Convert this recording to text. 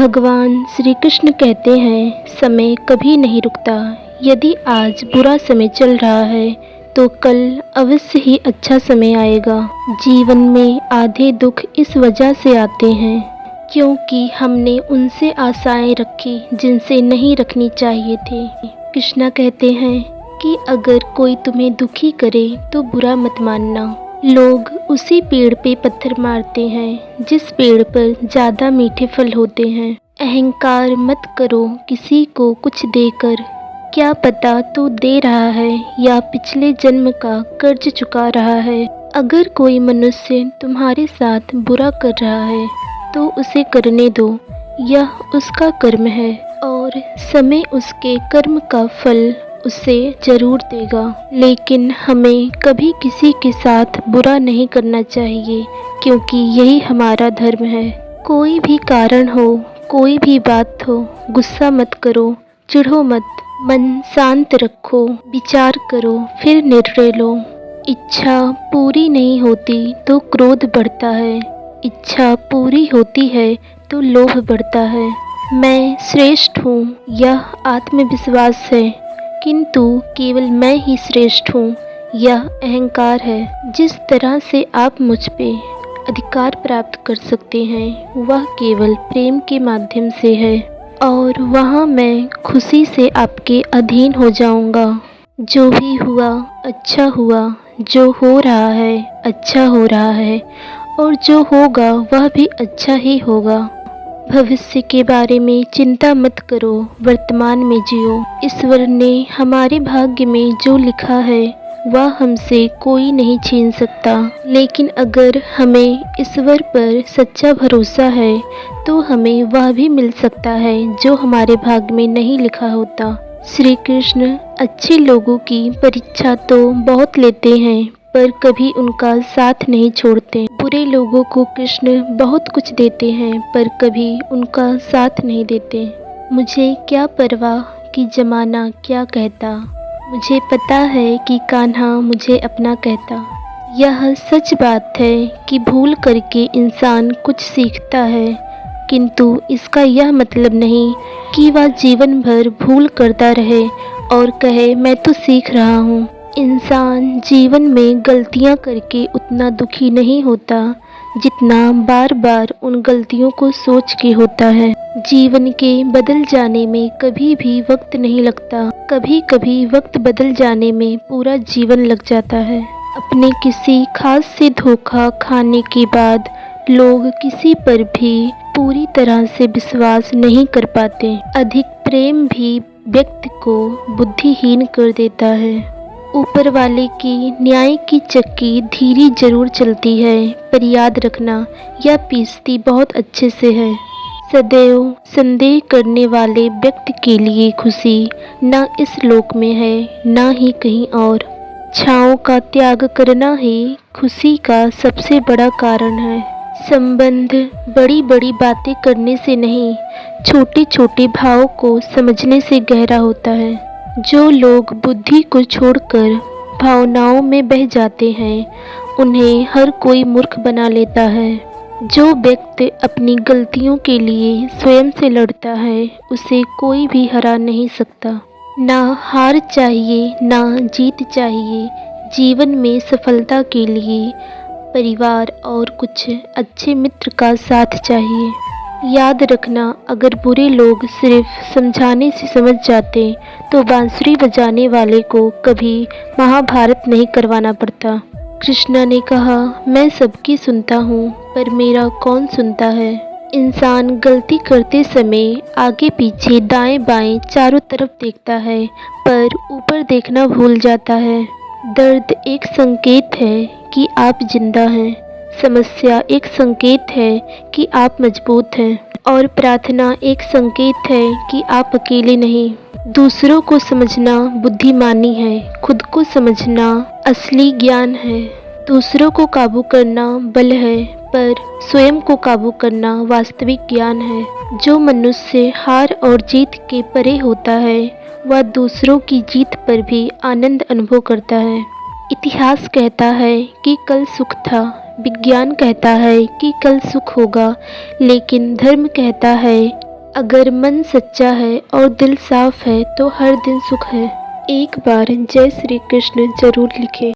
भगवान श्री कृष्ण कहते हैं, समय कभी नहीं रुकता। यदि आज बुरा समय चल रहा है तो कल अवश्य ही अच्छा समय आएगा। जीवन में आधे दुख इस वजह से आते हैं क्योंकि हमने उनसे आशाएं रखी जिनसे नहीं रखनी चाहिए थी। कृष्णा कहते हैं कि अगर कोई तुम्हें दुखी करे तो बुरा मत मानना। लोग उसी पेड़ पे पत्थर मारते हैं जिस पेड़ पर ज़्यादा मीठे फल होते हैं। अहंकार मत करो किसी को कुछ देकर, क्या पता तो दे रहा है या पिछले जन्म का कर्ज चुका रहा है। अगर कोई मनुष्य तुम्हारे साथ बुरा कर रहा है तो उसे करने दो, यह उसका कर्म है और समय उसके कर्म का फल उसे जरूर देगा। लेकिन हमें कभी किसी के साथ बुरा नहीं करना चाहिए क्योंकि यही हमारा धर्म है। कोई भी कारण हो, कोई भी बात हो, गुस्सा मत करो, चिढ़ो मत, मन शांत रखो, विचार करो, फिर निर्णय लो। इच्छा पूरी नहीं होती तो क्रोध बढ़ता है, इच्छा पूरी होती है तो लोभ बढ़ता है। मैं श्रेष्ठ हूँ, यह आत्मविश्वास है, किंतु केवल मैं ही श्रेष्ठ हूँ, यह अहंकार है। जिस तरह से आप मुझ पे अधिकार प्राप्त कर सकते हैं वह केवल प्रेम के माध्यम से है और वहाँ मैं खुशी से आपके अधीन हो जाऊँगा। जो भी हुआ अच्छा हुआ, जो हो रहा है अच्छा हो रहा है और जो होगा वह भी अच्छा ही होगा। भविष्य के बारे में चिंता मत करो, वर्तमान में जियो। ईश्वर ने हमारे भाग्य में जो लिखा है वह हमसे कोई नहीं छीन सकता। लेकिन अगर हमें ईश्वर पर सच्चा भरोसा है तो हमें वह भी मिल सकता है जो हमारे भाग्य में नहीं लिखा होता। श्री कृष्ण अच्छे लोगों की परीक्षा तो बहुत लेते हैं पर कभी उनका साथ नहीं छोड़ते। बुरे लोगों को कृष्ण बहुत कुछ देते हैं पर कभी उनका साथ नहीं देते। मुझे क्या परवाह कि जमाना क्या कहता, मुझे पता है कि कान्हा मुझे अपना कहता। यह सच बात है कि भूल करके इंसान कुछ सीखता है, किंतु इसका यह मतलब नहीं कि वह जीवन भर भूल करता रहे और कहे मैं तो सीख रहा हूँ। इंसान जीवन में गलतियाँ करके उतना दुखी नहीं होता जितना बार बार उन गलतियों को सोच के होता है। जीवन के बदल जाने में कभी भी वक्त नहीं लगता, कभी कभी वक्त बदल जाने में पूरा जीवन लग जाता है। अपने किसी खास से धोखा खाने के बाद लोग किसी पर भी पूरी तरह से विश्वास नहीं कर पाते। अधिक प्रेम भी व्यक्ति को बुद्धिहीन कर देता है। ऊपर वाले की न्याय की चक्की धीरे जरूर चलती है पर याद रखना यह पीसती बहुत अच्छे से है। सदैव संदेह करने वाले व्यक्ति के लिए खुशी न इस लोक में है न ही कहीं और। छाँव का त्याग करना ही खुशी का सबसे बड़ा कारण है। संबंध बड़ी बड़ी बातें करने से नहीं, छोटे छोटे भावों को समझने से गहरा होता है। जो लोग बुद्धि को छोड़कर भावनाओं में बह जाते हैं उन्हें हर कोई मूर्ख बना लेता है। जो व्यक्ति अपनी गलतियों के लिए स्वयं से लड़ता है उसे कोई भी हरा नहीं सकता। ना हार चाहिए ना जीत चाहिए। जीवन में सफलता के लिए परिवार और कुछ अच्छे मित्र का साथ चाहिए। याद रखना अगर बुरे लोग सिर्फ समझाने से समझ जाते तो बांसुरी बजाने वाले को कभी महाभारत नहीं करवाना पड़ता। कृष्णा ने कहा मैं सबकी सुनता हूँ पर मेरा कौन सुनता है। इंसान गलती करते समय आगे पीछे दाएं बाएं चारों तरफ देखता है पर ऊपर देखना भूल जाता है। दर्द एक संकेत है कि आप जिंदा हैं, समस्या एक संकेत है कि आप मजबूत हैं और प्रार्थना एक संकेत है कि आप अकेले नहीं। दूसरों को समझना बुद्धिमानी है, खुद को समझना असली ज्ञान है। दूसरों को काबू करना बल है पर स्वयं को काबू करना वास्तविक ज्ञान है। जो मनुष्य हार और जीत के परे होता है वह दूसरों की जीत पर भी आनंद अनुभव करता है। इतिहास कहता है कि कल सुख था, विज्ञान कहता है कि कल सुख होगा, लेकिन धर्म कहता है अगर मन सच्चा है और दिल साफ है तो हर दिन सुख है। एक बार जय श्री कृष्ण जरूर लिखें।